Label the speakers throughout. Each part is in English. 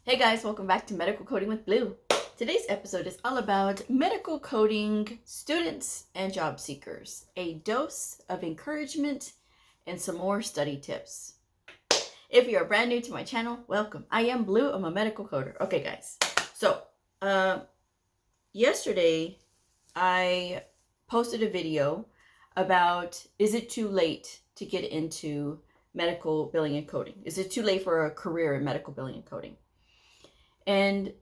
Speaker 1: Hey guys, welcome back to Medical Coding with Blue. Today's episode is all about medical coding students and job seekers. A dose of encouragement and some more study tips. If you are brand new to my channel, welcome. I am Blue. I'm a medical coder. Okay guys, so yesterday I posted a video about, is it too late to get into medical billing and coding? Is it too late for a career in medical billing and coding? And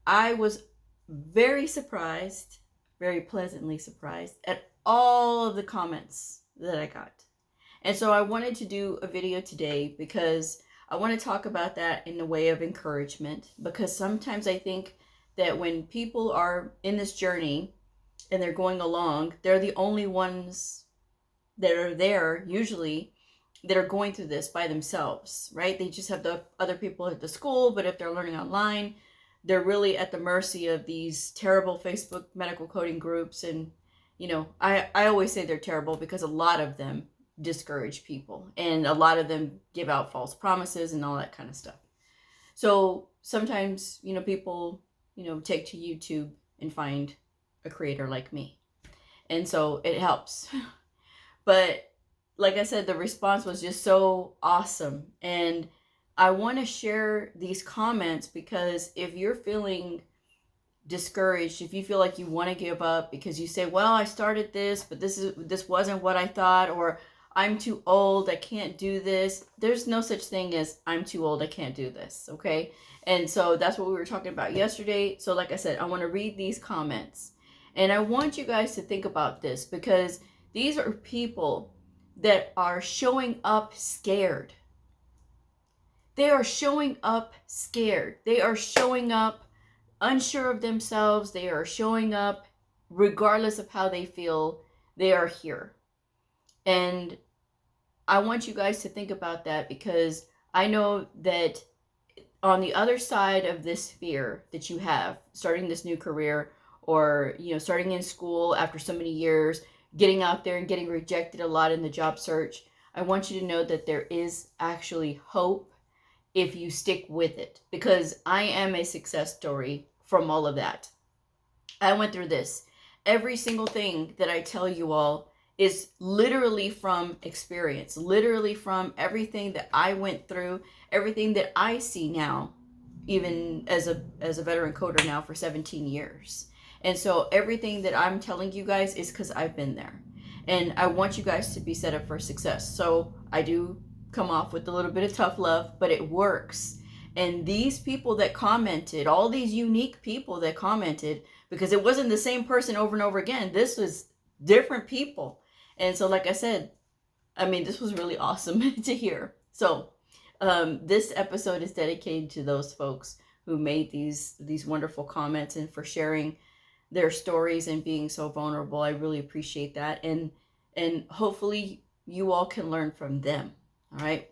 Speaker 1: I was very surprised, very pleasantly surprised at all of the comments that I got. And so I wanted to do a video today because I want to talk about that in the way of encouragement, because sometimes I think that when people are in this journey and they're going along, they're the only ones that are there usually that are going through this by themselves, right? They just have the other people at the school, but if they're learning online, they're really at the mercy of these terrible Facebook medical coding groups. And, you know, I always say they're terrible because a lot of them discourage people and a lot of them give out false promises and all that kind of stuff. So sometimes, you know, people, you know, take to YouTube and find a creator like me. And so it helps. But like I said, the response was just so awesome. And I want to share these comments because if you're feeling discouraged, if you feel like you want to give up because you say, well, I started this, but this wasn't what I thought, or I'm too old, I can't do this. There's no such thing as I'm too old, I can't do this, okay? And so that's what we were talking about yesterday. So like I said, I want to read these comments. And I want you guys to think about this because these are people that are showing up scared. They are showing up scared. They are showing up unsure of themselves. They are showing up regardless of how they feel. They are here. And I want you guys to think about that because I know that on the other side of this fear that you have, starting this new career or, you know, starting in school after so many years, getting out there and getting rejected a lot in the job search, I want you to know that there is actually hope if you stick with it, because I am a success story from all of that. I went through this. Every single thing that I tell you all is literally from experience, literally from everything that I went through, everything that I see now, even as a veteran coder now for 17 years. And so everything that I'm telling you guys is because I've been there. And I want you guys to be set up for success. So I do come off with a little bit of tough love, but it works. And these people that commented, all these unique people that commented, because it wasn't the same person over and over again. This was different people. And so like I said, I mean, this was really awesome to hear. So this episode is dedicated to those folks who made these wonderful comments and for sharing their stories and being so vulnerable. I really appreciate that. And hopefully you all can learn from them. All right.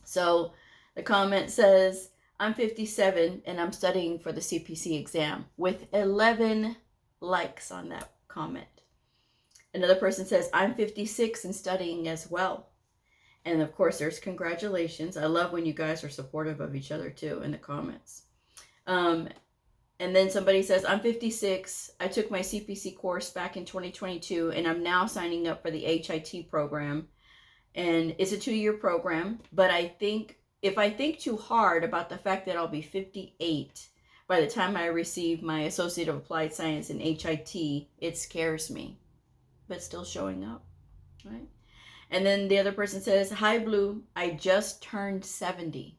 Speaker 1: So the comment says, I'm 57 and I'm studying for the CPC exam, with 11 likes on that comment. Another person says, I'm 56 and studying as well. And of course, there's congratulations. I love when you guys are supportive of each other too in the comments. And then somebody says, I'm 56. I took my CPC course back in 2022, and I'm now signing up for the HIT program. And it's a 2-year program, but I think if I think too hard about the fact that I'll be 58 by the time I receive my Associate of Applied Science in HIT, it scares me, but still showing up, right? And then the other person says, hi, Blue. I just turned 70.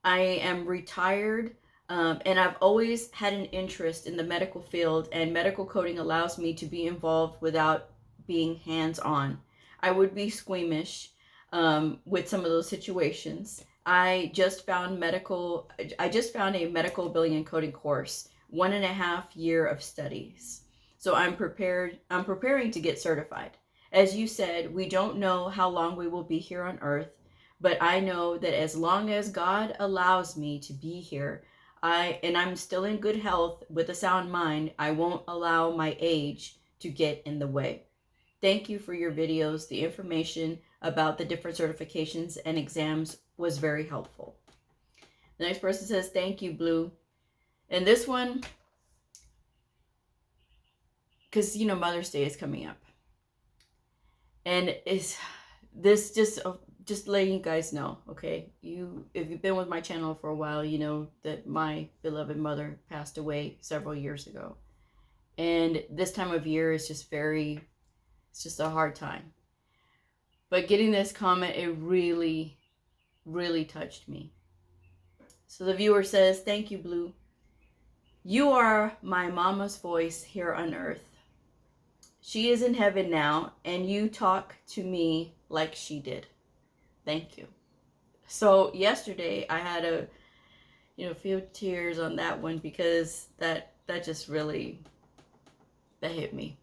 Speaker 1: I am retired. And I've always had an interest in the medical field, and medical coding allows me to be involved without being hands-on. I would be squeamish with some of those situations. I just found a medical billing and coding course, 1.5 years of studies. So I'm preparing to get certified. As you said, we don't know how long we will be here on earth, but I know that as long as God allows me to be here, I'm still in good health with a sound mind, I won't allow my age to get in the way. Thank you for your videos. The information about the different certifications and exams was very helpful. The next person says, thank you, Blue. And this one, because, you know, Mother's Day is coming up. And it's this just letting you guys know, okay? If you've been with my channel for a while, you know that my beloved mother passed away several years ago. And this time of year is just it's just a hard time. But getting this comment, it really, really touched me. So the viewer says, thank you, Blue. You are my mama's voice here on earth. She is in heaven now, and you talk to me like she did. Thank you. So yesterday I had a few tears on that one, because that just really, that hit me.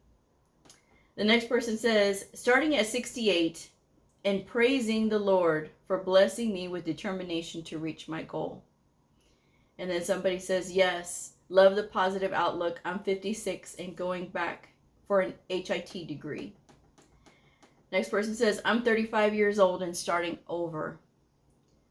Speaker 1: The next person says, starting at 68 and praising the Lord for blessing me with determination to reach my goal. And then somebody says, yes, love the positive outlook. I'm 56 and going back for an HIT degree. Next person says, I'm 35 years old and starting over.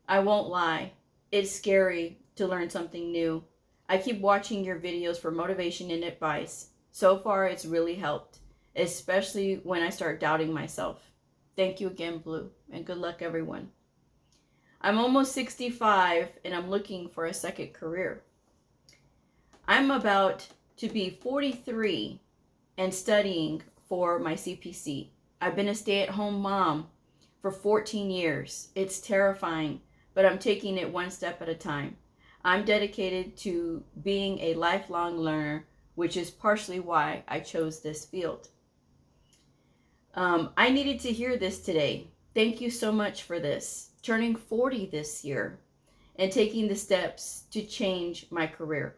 Speaker 1: I won't lie, it's scary to learn something new. I keep watching your videos for motivation and advice. So far, it's really helped, especially when I start doubting myself. Thank you again, Blue, and good luck, everyone. I'm almost 65 and I'm looking for a second career. I'm about to be 43 and studying for my CPC. I've been a stay-at-home mom for 14 years. It's terrifying, but I'm taking it one step at a time. I'm dedicated to being a lifelong learner, which is partially why I chose this field. I needed to hear this today. Thank you so much for this. Turning 40 this year and taking the steps to change my career.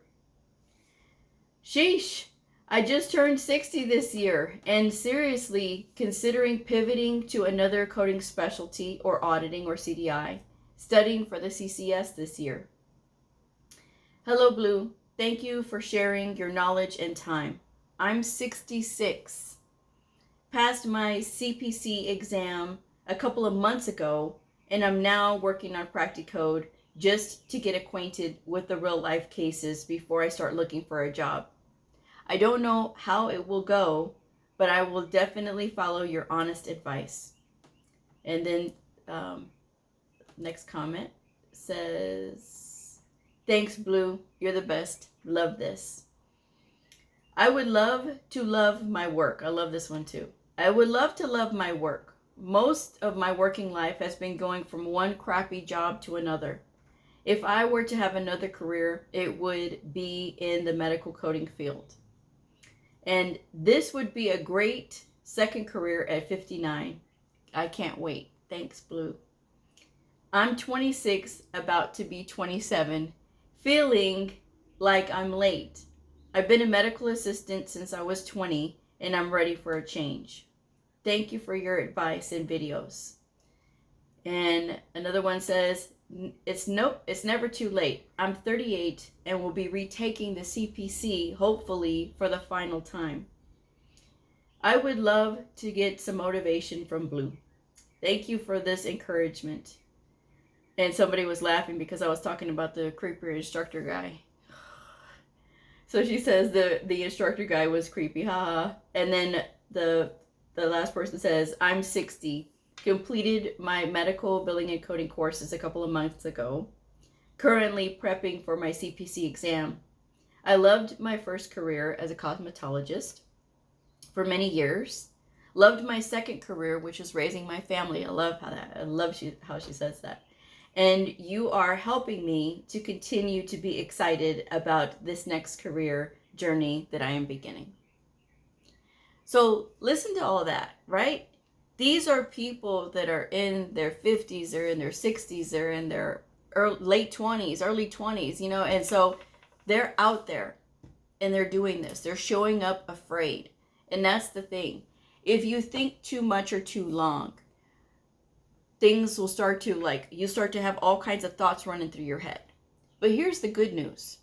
Speaker 1: Sheesh. I just turned 60 this year and seriously considering pivoting to another coding specialty or auditing or CDI, studying for the CCS this year. Hello, Blue. Thank you for sharing your knowledge and time. I'm 66. Passed my CPC exam a couple of months ago, and I'm now working on Practicode just to get acquainted with the real life cases before I start looking for a job. I don't know how it will go, but I will definitely follow your honest advice. And then next comment says, thanks, Blue. You're the best. Love this. I would love to love my work. I love this one too. I would love to love my work. Most of my working life has been going from one crappy job to another. If I were to have another career, it would be in the medical coding field. And this would be a great second career at 59. I can't wait. Thanks, Blue. I'm 26, about to be 27, feeling like I'm late. I've been a medical assistant since I was 20, and I'm ready for a change. Thank you for your advice and videos. And another one says, it's never too late. I'm 38 and will be retaking the CPC, hopefully for the final time. I would love to get some motivation from Blue. Thank you for this encouragement. And somebody was laughing because I was talking about the creeper instructor guy. So she says the instructor guy was creepy, haha. And then the last person says, I'm 60. Completed my medical billing and coding courses a couple of months ago. Currently prepping for my CPC exam. I loved my first career as a cosmetologist for many years. Loved my second career, which is raising my family. I love how she says that. And you are helping me to continue to be excited about this next career journey that I am beginning. So listen to all of that, right? These are people that are in their 50s, they're in their 60s, they're in their late 20s, early 20s, you know, and so they're out there and they're doing this. They're showing up afraid. And that's the thing. If you think too much or too long, things will start to you start to have all kinds of thoughts running through your head. But here's the good news.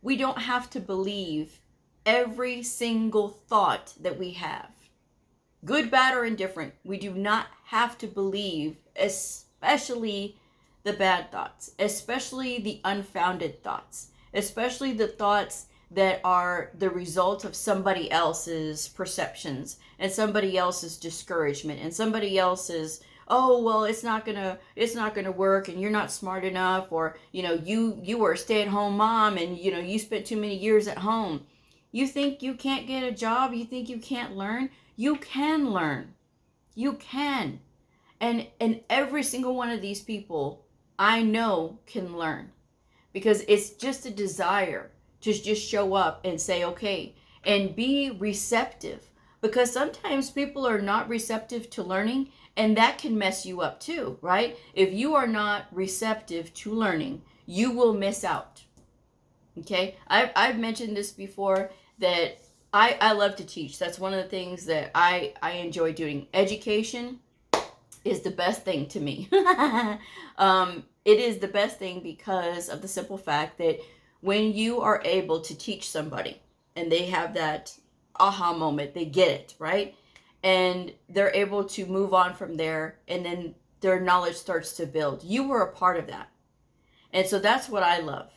Speaker 1: We don't have to believe every single thought that we have. Good, bad, or indifferent, we do not have to believe, especially the bad thoughts, especially the unfounded thoughts, especially the thoughts that are the result of somebody else's perceptions and somebody else's discouragement and somebody else's, oh well, it's not gonna work, and you're not smart enough, or you were a stay-at-home mom, and you spent too many years at home. You think you can't get a job? You think you can't learn? You can learn. You can. And every single one of these people I know can learn, because it's just a desire to just show up and say, okay, and be receptive, because sometimes people are not receptive to learning, and that can mess you up too, right? If you are not receptive to learning, you will miss out. Okay, I've mentioned this before, that I love to teach. That's one of the things that I enjoy doing. Education is the best thing to me. It is the best thing because of the simple fact that when you are able to teach somebody and they have that aha moment, they get it, right? And they're able to move on from there, and then their knowledge starts to build. You were a part of that. And so that's what I love.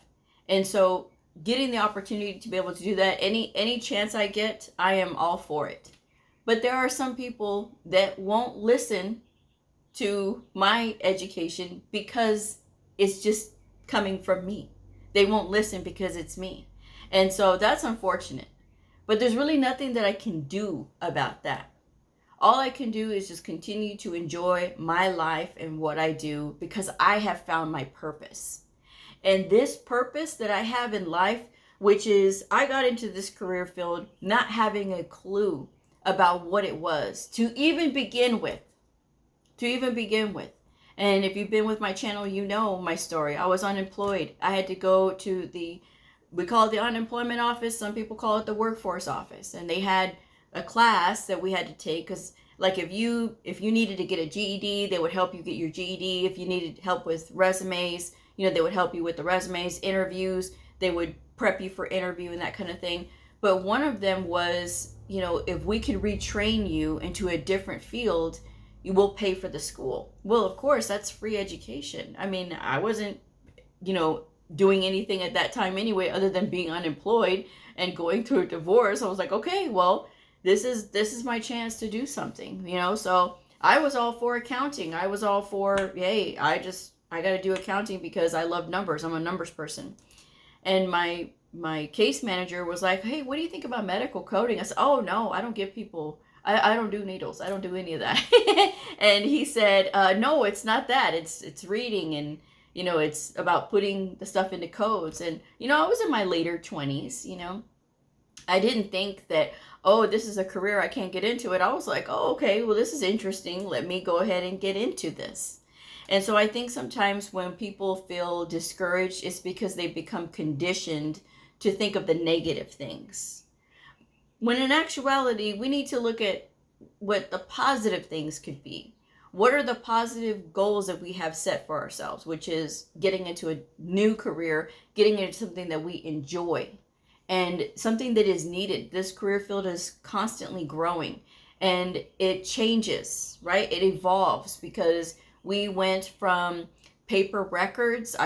Speaker 1: And so getting the opportunity to be able to do that, any chance I get, I am all for it. But there are some people that won't listen to my education because it's just coming from me. They won't listen because it's me. And so that's unfortunate. But there's really nothing that I can do about that. All I can do is just continue to enjoy my life and what I do, because I have found my purpose. And this purpose that I have in life, which is, I got into this career field not having a clue about what it was to even begin with. And if you've been with my channel, you know my story. I was unemployed. I had to go to we call it the unemployment office. Some people call it the workforce office. And they had a class that we had to take, because like if you needed to get a GED, they would help you get your GED. If you needed help with resumes, they would help you with the resumes. Interviews, they would prep you for interview and that kind of thing. But one of them was, if we could retrain you into a different field, you will pay for the school. Well, of course, that's free education. I mean, I wasn't, doing anything at that time anyway, other than being unemployed and going through a divorce. I was like, okay, well, this is my chance to do something, So I was all for accounting. I was all for, hey, I got to do accounting because I love numbers. I'm a numbers person. And my case manager was like, hey, what do you think about medical coding? I said, oh no, I don't give people, I don't do needles. I don't do any of that. And he said, no, it's not that. It's reading, and it's about putting the stuff into codes. And I was in my later 20s. I didn't think that, oh, this is a career I can't get into it. I was like, oh, okay, well, this is interesting. Let me go ahead and get into this. And so I think sometimes when people feel discouraged, it's because they become conditioned to think of the negative things. When in actuality, we need to look at what the positive things could be. What are the positive goals that we have set for ourselves, which is getting into a new career, getting into something that we enjoy, and something that is needed. This career field is constantly growing, and it changes, right? It evolves, because we went from paper records.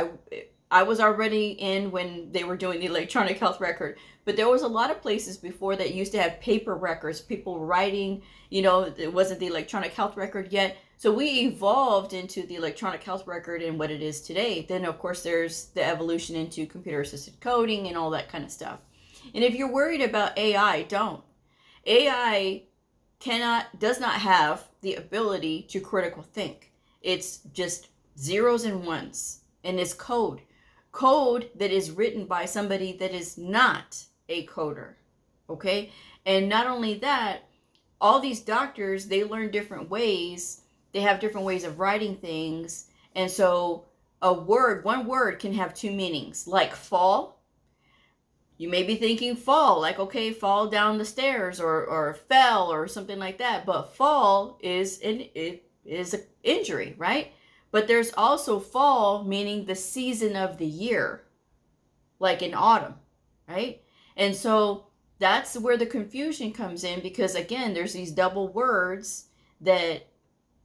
Speaker 1: I was already in when they were doing the electronic health record, but there was a lot of places before that used to have paper records, people writing, it wasn't the electronic health record yet. So we evolved into the electronic health record and what it is today. Then of course there's the evolution into computer assisted coding and all that kind of stuff. And if you're worried about AI, don't. AI does not have the ability to critical think. It's just zeros and ones, and it's code that is written by somebody that is not a coder. Okay. And not only that, all these doctors, they learn different ways. They have different ways of writing things. And so one word can have two meanings, like fall. You may be thinking fall, like, okay, fall down the stairs, or fell, or something like that. But fall is an injury, right? But there's also fall meaning the season of the year, like in autumn, right? And so that's where the confusion comes in, because again, there's these double words that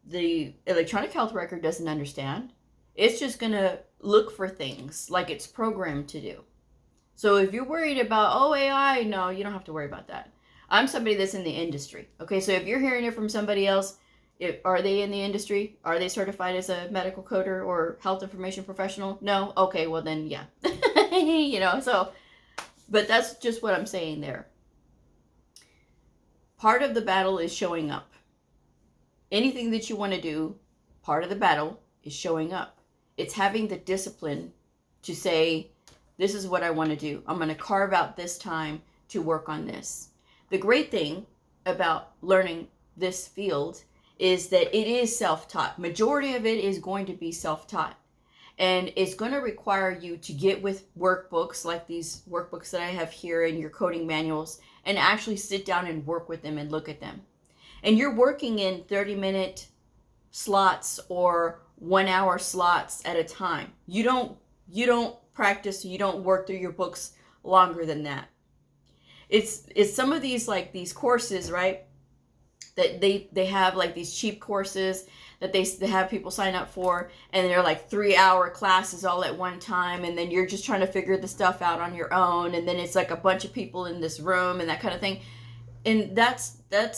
Speaker 1: the electronic health record doesn't understand. It's just going to look for things like it's programmed to do. So if you're worried about, oh, AI, no, you don't have to worry about that. I'm somebody that's in the industry. Okay, so if you're hearing it from somebody else, are they in the industry? Are they certified as a medical coder or health information professional? No? Okay, well then, yeah. So, but that's just what I'm saying there. Part of the battle is showing up. Anything that you want to do, part of the battle is showing up. It's having the discipline to say, this is what I want to do. I'm going to carve out this time to work on this. The great thing about learning this field is that it is self-taught. Majority of it is going to be self-taught. And it's going to require you to get with workbooks like these workbooks that I have here and your coding manuals and actually sit down and work with them and look at them. And you're working in 30-minute slots or 1-hour slots at a time. You don't practice, you don't work through your books longer than that. It's some of these like these courses, right? That they have like these cheap courses that they have people sign up for, and they're like 3-hour classes all at one time, and then you're just trying to figure the stuff out on your own, and then it's like a bunch of people in this room and that kind of thing. And that's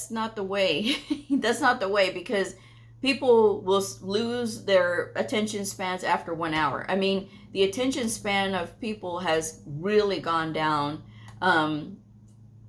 Speaker 1: not the way. That's not the way, because people will lose their attention spans after 1 hour. I mean, the attention span of people has really gone down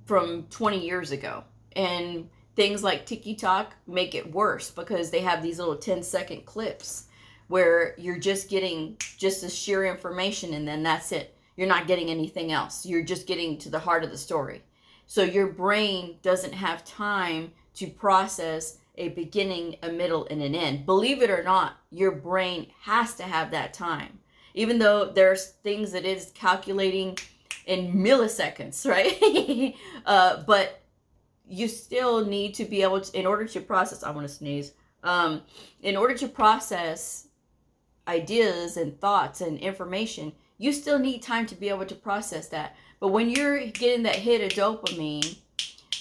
Speaker 1: from 20 years ago. And things like TikTok make it worse because they have these little 10-second clips where you're just getting just the sheer information and then that's it. You're not getting anything else. You're just getting to the heart of the story. So your brain doesn't have time to process a beginning, a middle, and an end. Believe it or not, your brain has to have that time. Even though there's things that it is calculating in milliseconds, right? But you still need to be able to, in order to process, I want to sneeze, in order to process ideas and thoughts and information, you still need time to be able to process that. But when you're getting that hit of dopamine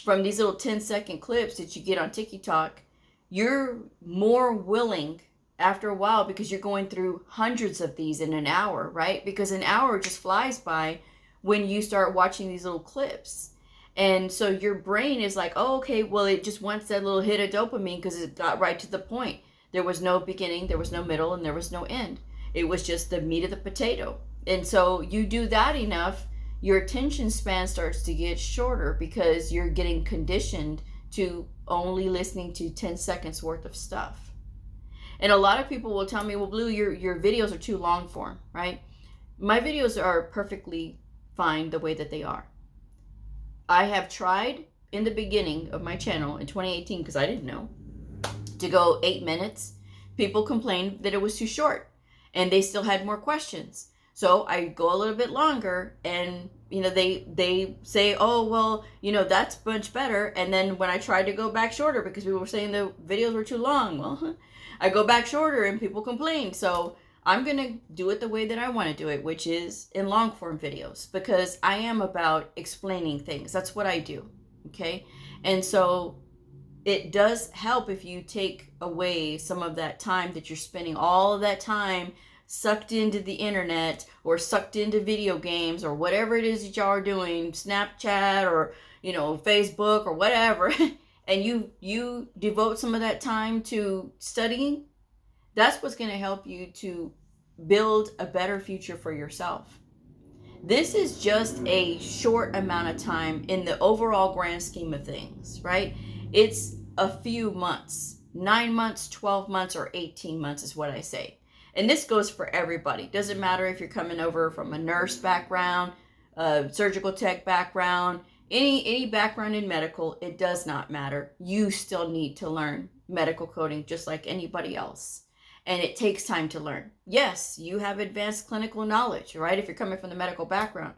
Speaker 1: from these little 10-second clips that you get on TikTok, you're more willing after a while, because you're going through hundreds of these in an hour, right? Because an hour just flies by when you start watching these little clips. And so your brain is like, oh, okay, well, it just wants that little hit of dopamine because it got right to the point. There was no beginning, there was no middle, and there was no end. It was just the meat of the potato. And so you do that enough, your attention span starts to get shorter because you're getting conditioned to only listening to 10 seconds worth of stuff. And a lot of people will tell me, well, Blue, your videos are too long form, right? My videos are perfectly fine the way that they are. I have tried in the beginning of my channel in 2018, because I didn't know, to go 8 minutes. People complained that it was too short and they still had more questions. So I go a little bit longer and, they say, oh, well, that's much better. And then when I tried to go back shorter because people were saying the videos were too long, well, I go back shorter and people complain. So I'm going to do it the way that I want to do it, which is in long form videos, because I am about explaining things. That's what I do. Okay. And so it does help if you take away some of that time that you're spending, all of that time sucked into the internet or sucked into video games or whatever it is that y'all are doing, Snapchat or, Facebook or whatever. And you devote some of that time to studying. That's what's going to help you to build a better future for yourself. This is just a short amount of time in the overall grand scheme of things, right? It's a few months, 9 months, 12 months, or 18 months is what I say. And this goes for everybody. Doesn't matter if you're coming over from a nurse background, a surgical tech background, any background in medical, it does not matter. You still need to learn medical coding just like anybody else. And it takes time to learn. Yes, you have advanced clinical knowledge, right? If you're coming from the medical background,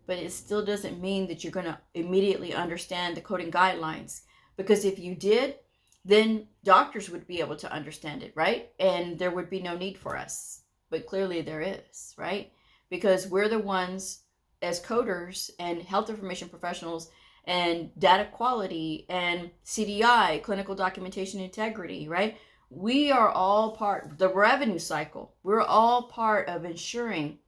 Speaker 1: but it still doesn't mean that you're going to immediately understand the coding guidelines. Because if you did, then doctors would be able to understand it, right? And there would be no need for us. But clearly there is, right? Because we're the ones as coders and health information professionals and data quality and CDI, clinical documentation integrity, right? we are all part, the revenue cycle, we're all part of ensuring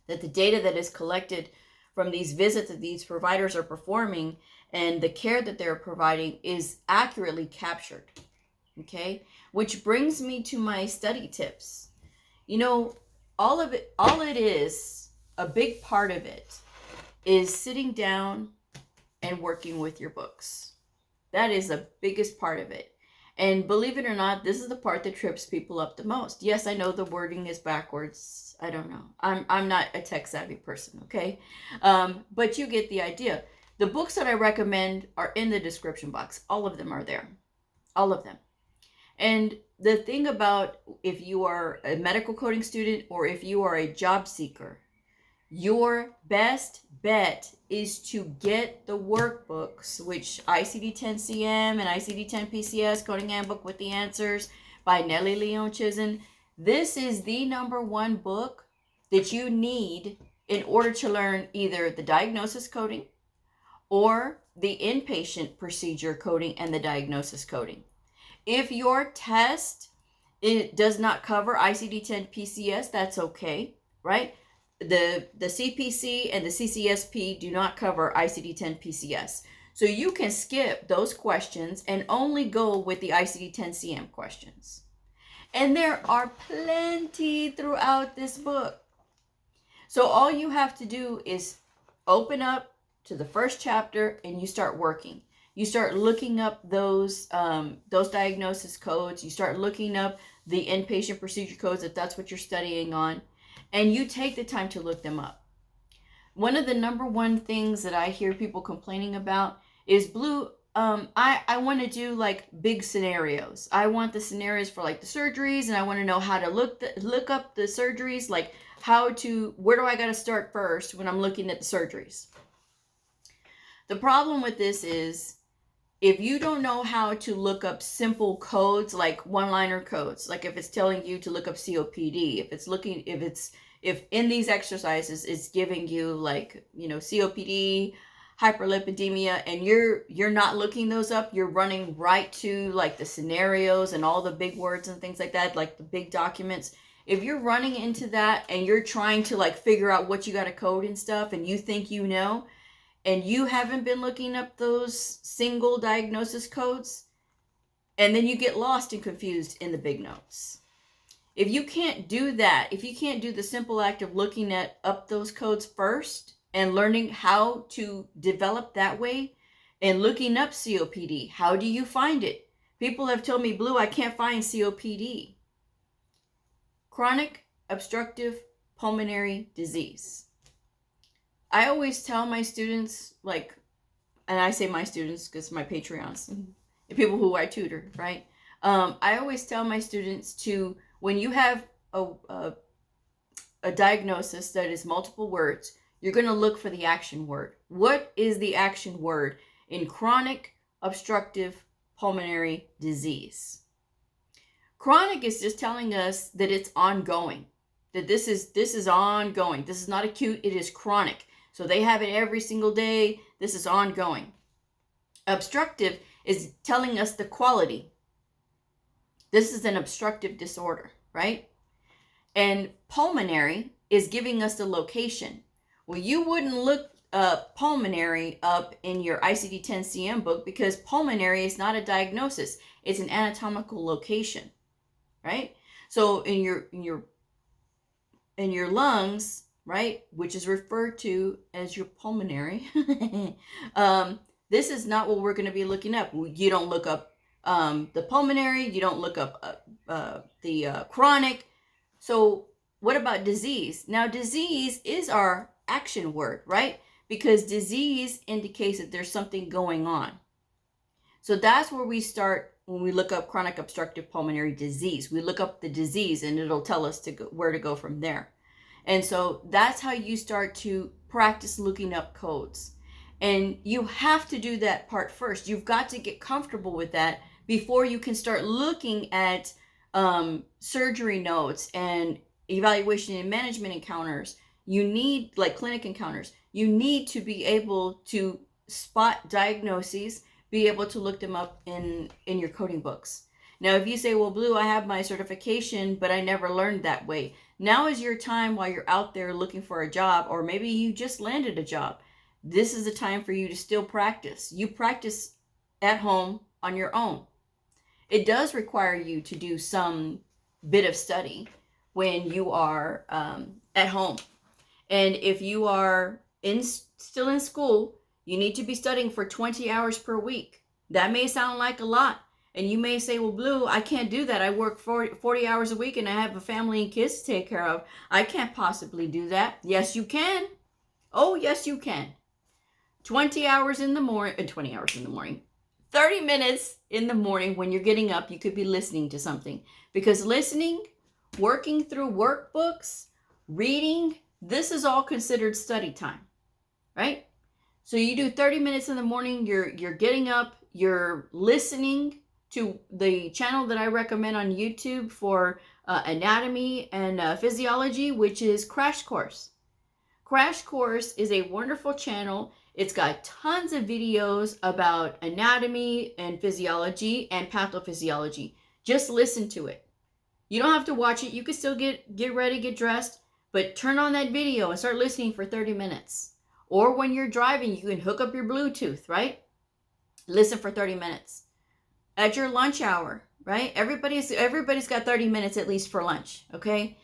Speaker 1: that the data that is collected from these visits that these providers are performing and the care that they're providing is accurately captured. Okay, which brings me to my study tips. You know, all it is, a big part of it is sitting down and working with your books. That is the biggest part of it. And believe it or not, this is the part that trips people up the most. Yes, I know the wording is backwards. I don't know. I'm not a tech savvy person, okay? But you get the idea. The books that I recommend are in the description box. All of them are there. All of them. And the thing about if you are a medical coding student or if you are a job seeker, your best bet is to get the workbooks, which ICD-10-CM and ICD-10-PCS, Coding Handbook with the Answers by Nellie Leon Chizen. This is the number one book that you need in order to learn either the diagnosis coding or the inpatient procedure coding and the diagnosis coding. If your test does not cover ICD-10-PCS, that's okay, right? The CPC and the CCSP do not cover ICD-10-PCS. So you can skip those questions and only go with the ICD-10-CM questions. And there are plenty throughout this book. So all you have to do is open up to the first chapter and you start working. You start looking up those diagnosis codes. You start looking up the inpatient procedure codes if that's what you're studying on. And you take the time to look them up. One of the number one things that I hear people complaining about is, Blue, I want to do like big scenarios. I want the scenarios for like the surgeries, and I want to know how to look up the surgeries, like where do I got to start first when I'm looking at the surgeries. The problem with this is, if you don't know how to look up simple codes, like one-liner codes, like if it's telling you to look up COPD, if in these exercises it's giving you like, COPD, hyperlipidemia, and you're not looking those up, you're running right to like the scenarios and all the big words and things like that, like the big documents. If you're running into that and you're trying to like figure out what you got to code and stuff, and you think you know, and you haven't been looking up those single diagnosis codes, and then you get lost and confused in the big notes. If you can't do that, if you can't do the simple act of looking up those codes first and learning how to develop that way and looking up COPD, how do you find it? People have told me, Blue, I can't find COPD. Chronic obstructive pulmonary disease. I always tell my students, and I say my students because my Patreons, the people who I tutor, right? I always tell my students to, when you have a diagnosis that is multiple words, you're going to look for the action word. What is the action word in chronic obstructive pulmonary disease? Chronic is just telling us that it's ongoing, that this is ongoing. This is not acute, it is chronic. So they have it every single day. This is ongoing. Obstructive is telling us the quality. This is an obstructive disorder, right? And pulmonary is giving us the location. Well, you wouldn't look pulmonary up in your ICD-10-CM book because pulmonary is not a diagnosis. It's an anatomical location, right? So in your lungs, right, which is referred to as your pulmonary, this is not what we're going to be looking up. You don't look up the pulmonary, you don't look up the chronic. So what about disease? Now, disease is our action word, right? Because disease indicates that there's something going on. So that's where we start when we look up chronic obstructive pulmonary disease. We look up the disease and it'll tell us where to go from there. And so that's how you start to practice looking up codes. And you have to do that part first. You've got to get comfortable with that before you can start looking at surgery notes and evaluation and management encounters. You need, like clinic encounters, you need to be able to spot diagnoses, be able to look them up in your coding books. Now, if you say, well, Blue, I have my certification, but I never learned that way. Now is your time while you're out there looking for a job, or maybe you just landed a job. This is the time for you to still practice. You practice at home on your own. It does require you to do some bit of study when you are at home. And if you are still in school, you need to be studying for 20 hours per week. That may sound like a lot. And you may say, well, Blue, I can't do that. I work 40 hours a week and I have a family and kids to take care of. I can't possibly do that. Yes, you can. Oh, yes, you can. 20 hours in the morning, 20 hours in the morning, 30 minutes in the morning when you're getting up, you could be listening to something. Because listening, working through workbooks, reading, this is all considered study time, right? So you do 30 minutes in the morning, you're getting up, you're listening to the channel that I recommend on YouTube for anatomy and physiology, which is Crash Course. Crash Course is a wonderful channel. It's got tons of videos about anatomy and physiology and pathophysiology. Just listen to it. You don't have to watch it. You can still get ready, get dressed, but turn on that video and start listening for 30 minutes. Or when you're driving, you can hook up your Bluetooth, right? Listen for 30 minutes. At your lunch hour, right? Everybody's got 30 minutes at least for lunch, okay?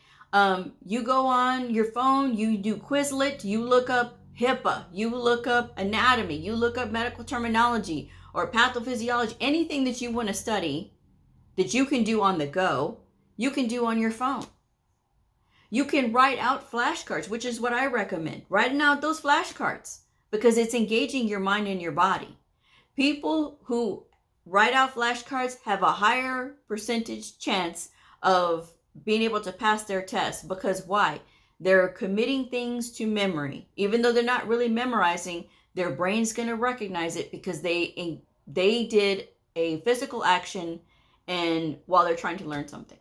Speaker 1: You go on your phone, you do Quizlet, you look up HIPAA, you look up anatomy, you look up medical terminology or pathophysiology, anything that you want to study that you can do on the go, you can do on your phone. You can write out flashcards, which is what I recommend. Writing out those flashcards because it's engaging your mind and your body. People who write out flashcards have a higher percentage chance of being able to pass their test. Because why? They're committing things to memory. Even though they're not really memorizing, their brain's going to recognize it because they did a physical action and while they're trying to learn something.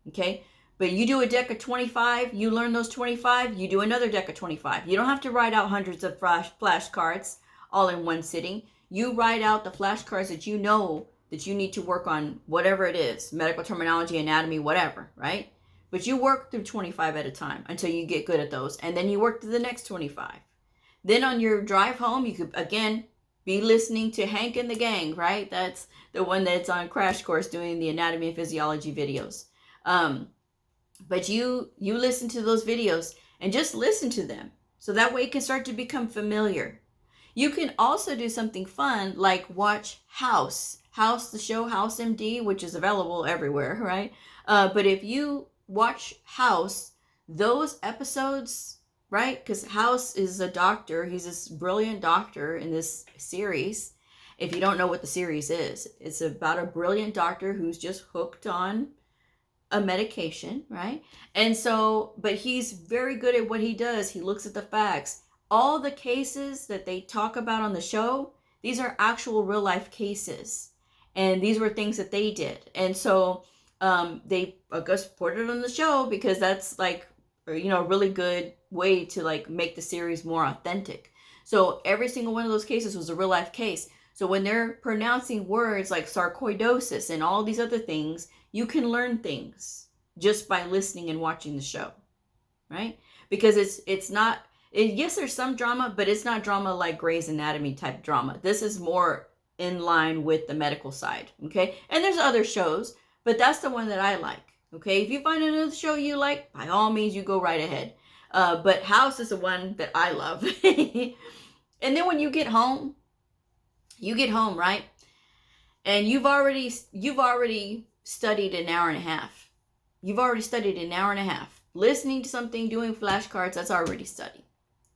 Speaker 1: Okay? But you do a deck of 25, you learn those 25, you do another deck of 25. You don't have to write out hundreds of flashcards all in one sitting. You write out the flashcards that you know that you need to work on, whatever it is, medical terminology, anatomy, whatever, right? But you work through 25 at a time until you get good at those. And then you work through the next 25. Then on your drive home, you could, again, be listening to Hank and the Gang, right? That's the one that's on Crash Course doing the anatomy and physiology videos. But you listen to those videos and just listen to them. So that way it can start to become familiar. You can also do something fun like watch House, the show House MD, which is available everywhere, right? But if you watch House, those episodes, right? Because House is a doctor. He's this brilliant doctor in this series. If you don't know what the series is, it's about a brilliant doctor who's just hooked on a medication, right? And so, but he's very good at what he does. He looks at the facts. All the cases that they talk about on the show, these are actual real life cases. And these were things that they did. And so they, I guess, put it on the show because that's like, you know, a really good way to like make the series more authentic. So every single one of those cases was a real life case. So when they're pronouncing words like sarcoidosis and all these other things, you can learn things just by listening and watching the show, right? Because it's not, yes, there's some drama, but it's not drama like Grey's Anatomy type drama. This is more in line with the medical side, okay? And there's other shows, but that's the one that I like, okay? If you find another show you like, by all means, you go right ahead. But House is the one that I love. And then when you get home, right? And you've already studied an hour and a half. You've already studied an hour and a half. Listening to something, doing flashcards, that's already studied.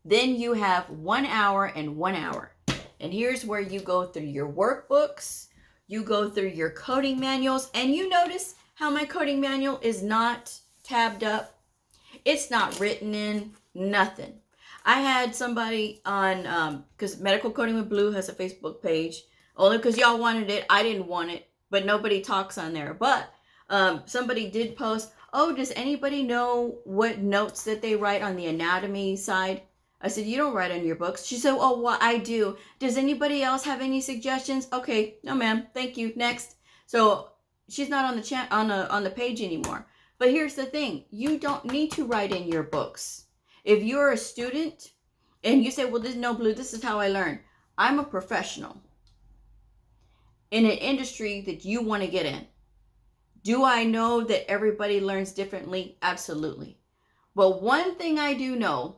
Speaker 1: Then you have 1 hour and 1 hour. And here's where you go through your workbooks, you go through your coding manuals, and you notice how my coding manual is not tabbed up. It's not written in, nothing. I had somebody on, because Medical Coding with Blue has a Facebook page, only because y'all wanted it. I didn't want it, but nobody talks on there. But somebody did post, oh, does anybody know what notes that they write on the anatomy side? I said, you don't write on your books. She said, oh, well, I do. Does anybody else have any suggestions? Okay, no, ma'am. Thank you. Next. So she's not on the on the page anymore. But here's the thing, you don't need to write in your books. If you're a student and you say, well, this no Blue, this is how I learn. I'm a professional in an industry that you want to get in. Do I know that everybody learns differently? Absolutely. But one thing I do know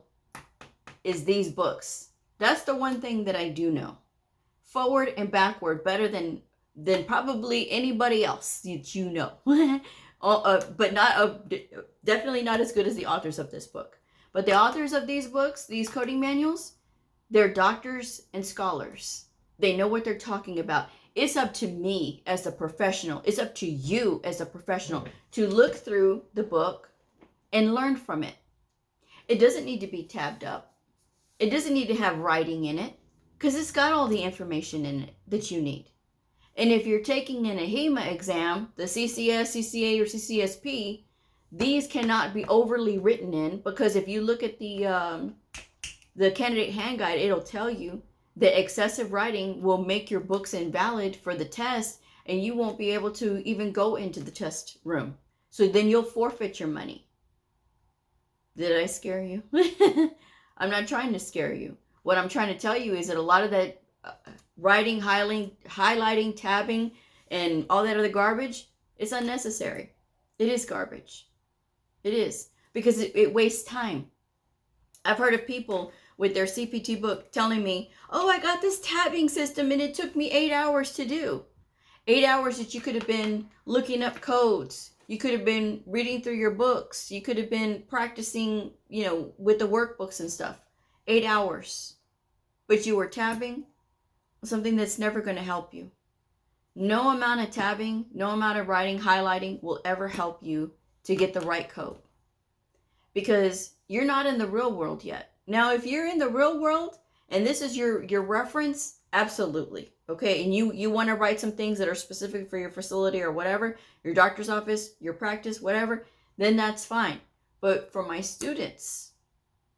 Speaker 1: is these books. That's the one thing that I do know. Forward and backward, better than probably anybody else that you know. But not definitely not as good as the authors of this book. But the authors of these books, these coding manuals, they're doctors and scholars. They know what they're talking about. It's up to me as a professional. It's up to you as a professional to look through the book and learn from it. It doesn't need to be tabbed up. It doesn't need to have writing in it because it's got all the information in it that you need. And if you're taking an AHEMA exam, the CCS, CCA, or CCSP, these cannot be overly written in, because if you look at the candidate hand guide, it'll tell you that excessive writing will make your books invalid for the test, and you won't be able to even go into the test room. So then you'll forfeit your money. Did I scare you? I'm not trying to scare you. What I'm trying to tell you is that a lot of that writing, highlighting, tabbing, and all that other garbage, it's unnecessary. It is garbage. It is. Because it wastes time. I've heard of people with their CPT book telling me, oh, I got this tabbing system and it took me 8 hours to do. 8 hours that you could have been looking up codes. You could have been reading through your books. You could have been practicing, with the workbooks and stuff. 8 hours. But you were tabbing something that's never going to help you. No amount of tabbing, no amount of writing, highlighting will ever help you to get the right code. Because you're not in the real world yet. Now, if you're in the real world and this is your reference, absolutely. Okay, and you want to write some things that are specific for your facility or whatever, your doctor's office, your practice, whatever, then that's fine. But for my students,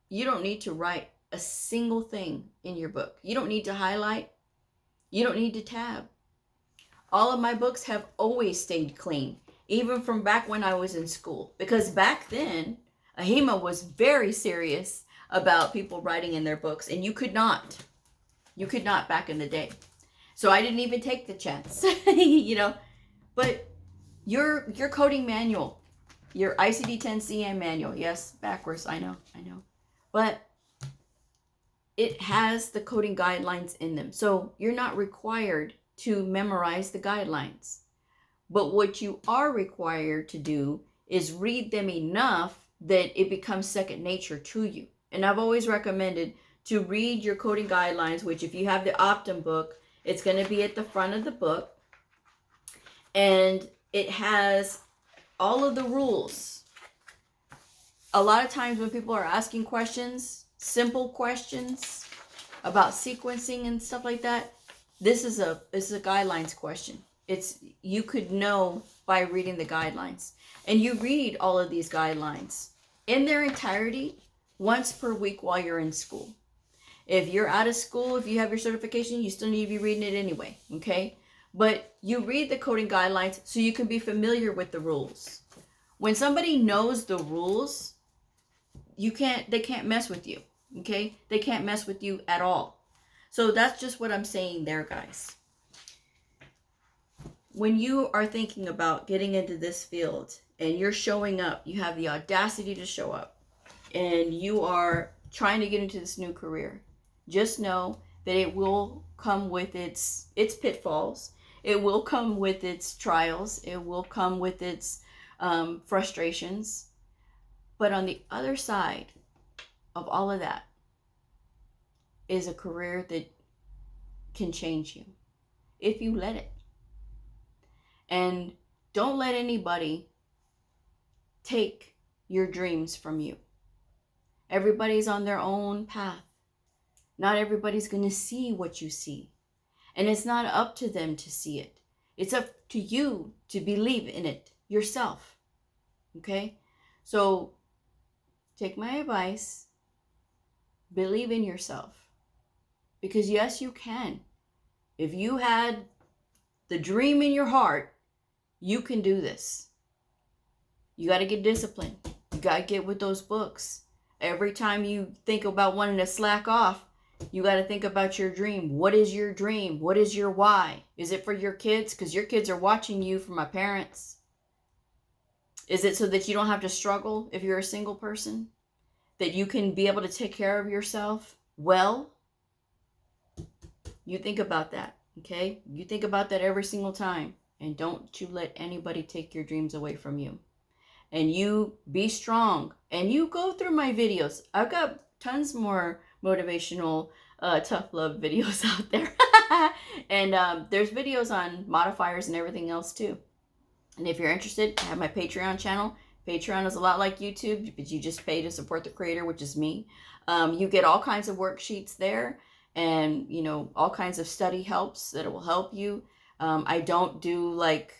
Speaker 1: you don't need to write a single thing in your book. You don't need to highlight. You don't need to tab. All of my books have always stayed clean, even from back when I was in school. Because back then, AHEMA was very serious about people writing in their books, and you could not. You could not back in the day. So I didn't even take the chance, But your coding manual, your ICD-10-CM manual, yes, backwards, I know. But it has the coding guidelines in them. So you're not required to memorize the guidelines. But what you are required to do is read them enough that it becomes second nature to you. And I've always recommended to read your coding guidelines, which if you have the Optum book, it's going to be at the front of the book. And it has all of the rules. A lot of times when people are asking questions, simple questions about sequencing and stuff like that, this is a guidelines question. You could know by reading the guidelines. And you read all of these guidelines in their entirety once per week while you're in school. If you're out of school, if you have your certification, you still need to be reading it anyway, okay? But you read the coding guidelines so you can be familiar with the rules. When somebody knows the rules, they can't mess with you, okay? They can't mess with you at all. So that's just what I'm saying there, guys. When you are thinking about getting into this field and you're showing up, you have the audacity to show up, and you are trying to get into this new career, just know that it will come with its pitfalls. It will come with its trials. It will come with its frustrations. But on the other side of all of that is a career that can change you if you let it. And don't let anybody take your dreams from you. Everybody's on their own path. Not everybody's going to see what you see. And it's not up to them to see it. It's up to you to believe in it yourself. Okay? So take my advice. Believe in yourself. Because yes, you can. If you had the dream in your heart, You can do this. You got to get disciplined. You got to get with those books. Every time you think about wanting to slack off, you got to think about your dream. What is your dream? What is your why? Is it for your kids? Because your kids are watching you from my parents. Is it so that you don't have to struggle if you're a single person? That you can be able to take care of yourself well? You think about that, okay? You think about that every single time. And don't you let anybody take your dreams away from you. And you be strong. And you go through my videos. I've got tons more motivational, tough love videos out there. And there's videos on modifiers and everything else too. And if you're interested, I have my Patreon channel. Patreon is a lot like YouTube, but you just pay to support the creator, which is me. You get all kinds of worksheets there, and you know, all kinds of study helps that will help you. I don't do like,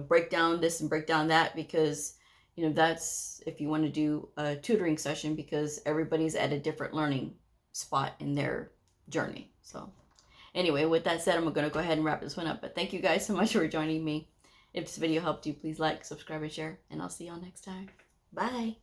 Speaker 1: break down this and break down that, because that's if you want to do a tutoring session, because everybody's at a different learning spot in their journey. So anyway, with that said, I'm going to go ahead and wrap this one up. But thank you guys so much for joining me. If this video helped you, please like, subscribe, and share, and I'll see y'all next time. Bye.